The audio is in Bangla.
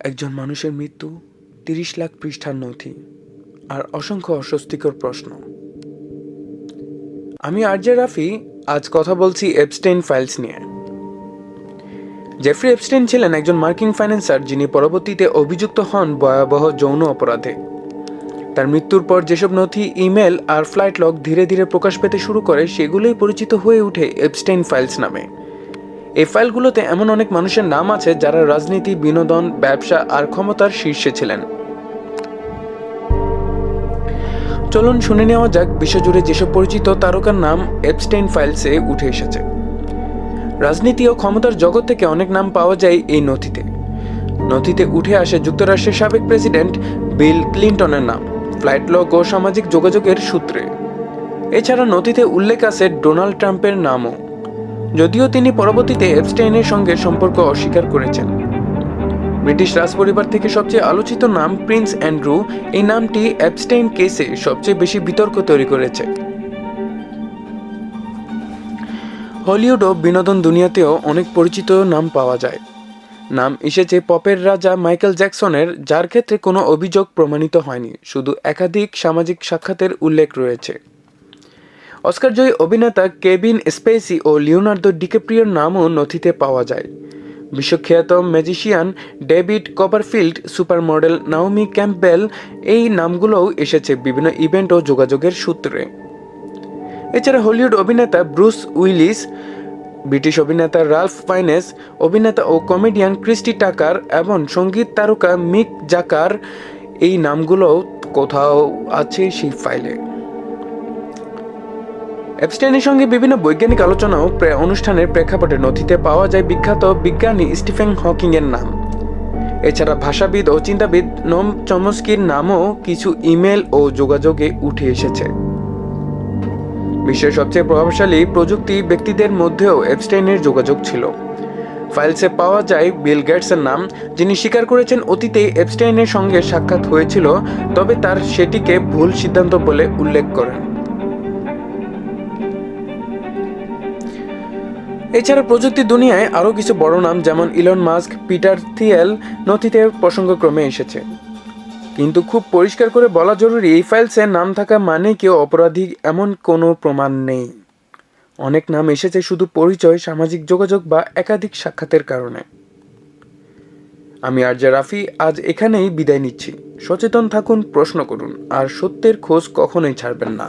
একজন মানুষের মৃত্যু, ৩০ লাখ পৃষ্ঠার নথি, আর অসংখ্য অস্বস্তিকর প্রশ্ন। আমি আরজে রাফি, আজ কথা বলছি এপস্টেইন ফাইলস নিয়ে। জেফ্রি এপস্টেইন ছিলেন একজন মার্কিন ফাইন্যান্সার যিনি পরবর্তীতে অভিযুক্ত হন ভয়াবহ যৌন অপরাধে। তার মৃত্যুর পর যেসব নথি, ইমেল আর ফ্লাইট লগ ধীরে ধীরে প্রকাশ পেতে শুরু করে সেগুলোই পরিচিত হয়ে ওঠে এপস্টেইন ফাইলস নামে। এই ফাইলগুলোতে এমন অনেক মানুষের নাম আছে যারা রাজনীতি, বিনোদন, ব্যবসা আর ক্ষমতার শীর্ষে ছিলেন। চলুন শুনে নেওয়া যাক বিশ্বজুড়ে যেসব পরিচিত তারকার নাম এপস্টেইন ফাইলসে উঠে এসেছে। রাজনীতি ও ক্ষমতার জগৎ থেকে অনেক নাম পাওয়া যায় এই নথিতে উঠে আসে যুক্তরাষ্ট্রের সাবেক প্রেসিডেন্ট বিল ক্লিনটনের নাম, ফ্লাইট লগ ও সামাজিক যোগাযোগের সূত্রে। এছাড়া নথিতে উল্লেখ আছে ডোনাল্ড ট্রাম্পের নামও, যদিও তিনি পরবর্তীতে এপস্টেইনের সঙ্গে সম্পর্ক অস্বীকার করেছেন। ব্রিটিশ রাজপরিবার থেকে সবচেয়ে আলোচিত নাম প্রিন্স অ্যান্ড্রু, এই নামটি এপস্টেইন কেসে সবচেয়ে বেশি বিতর্ক তৈরি করেছে। হলিউড ও বিনোদন দুনিয়াতেও অনেক পরিচিত নাম পাওয়া যায়। নাম এসেছে পপের রাজা মাইকেল জ্যাকসনের, যার ক্ষেত্রে কোনো অভিযোগ প্রমাণিত হয়নি, শুধু একাধিক সামাজিক সাক্ষাতের উল্লেখ রয়েছে। অস্কারজয়ী অভিনেতা কেভিন স্পেসি ও লিওনার্দো ডিক্যাপ্রিওর নামও নথিতে পাওয়া যায়। বিশ্বখ্যাত magician David Copperfield, super model Naomi Campbell, এই নামগুলোও এসেছে বিভিন্ন ইভেন্ট ও যোগাযোগের সূত্রে। এছাড়া হলিউড অভিনেতা ব্রুস উইলিস, ব্রিটিশ অভিনেতা রালফ ফাইনেস, অভিনেতা ও কমেডিয়ান ক্রিস্টি টাকার এবং সঙ্গীত তারকা মিক জাকার, এই নামগুলোও কোথাও আছে সেই ফাইলে। এপস্টেইনের সঙ্গে বিভিন্ন বৈজ্ঞানিক আলোচনা ও অনুষ্ঠানের প্রেক্ষাপটে নথিতে পাওয়া যায় বিখ্যাত বিজ্ঞানী স্টিফেন হকিং এর নাম। এছাড়া ভাষাবিদ ও চিন্তাবিদ নোম চমস্কির নামও কিছু ইমেল ও যোগাযোগে উঠে এসেছে। বিশ্বের সবচেয়ে প্রভাবশালী প্রযুক্তি ব্যক্তিদের মধ্যেও এপস্টেইনের যোগাযোগ ছিল। ফাইলসে পাওয়া যায় বিল গেটসের নাম, যিনি স্বীকার করেছেন অতীতে এপস্টেইনের সঙ্গে সাক্ষাৎ হয়েছিল, তবে তার সেটিকে ভুল সিদ্ধান্ত বলে উল্লেখ করেন। এছাড়া প্রযুক্তি দুনিয়ায় আরও কিছু বড় নাম যেমন ইলন মাস্ক, পিটার থিয়েল নথিতে প্রসঙ্গক্রমে এসেছে। কিন্তু খুব পরিষ্কার করে বলা জরুরি, এই ফাইলসে নাম থাকা মানে কেউ অপরাধী এমন কোনো প্রমাণ নেই। অনেক নাম এসেছে শুধু পরিচয়, সামাজিক যোগাযোগ বা একাধিক সাক্ষাতের কারণে। আমি আরজে রাফি, আজ এখানেই বিদায় নিচ্ছি। সচেতন থাকুন, প্রশ্ন করুন, আর সত্যের খোঁজ কখনোই ছাড়বেন না।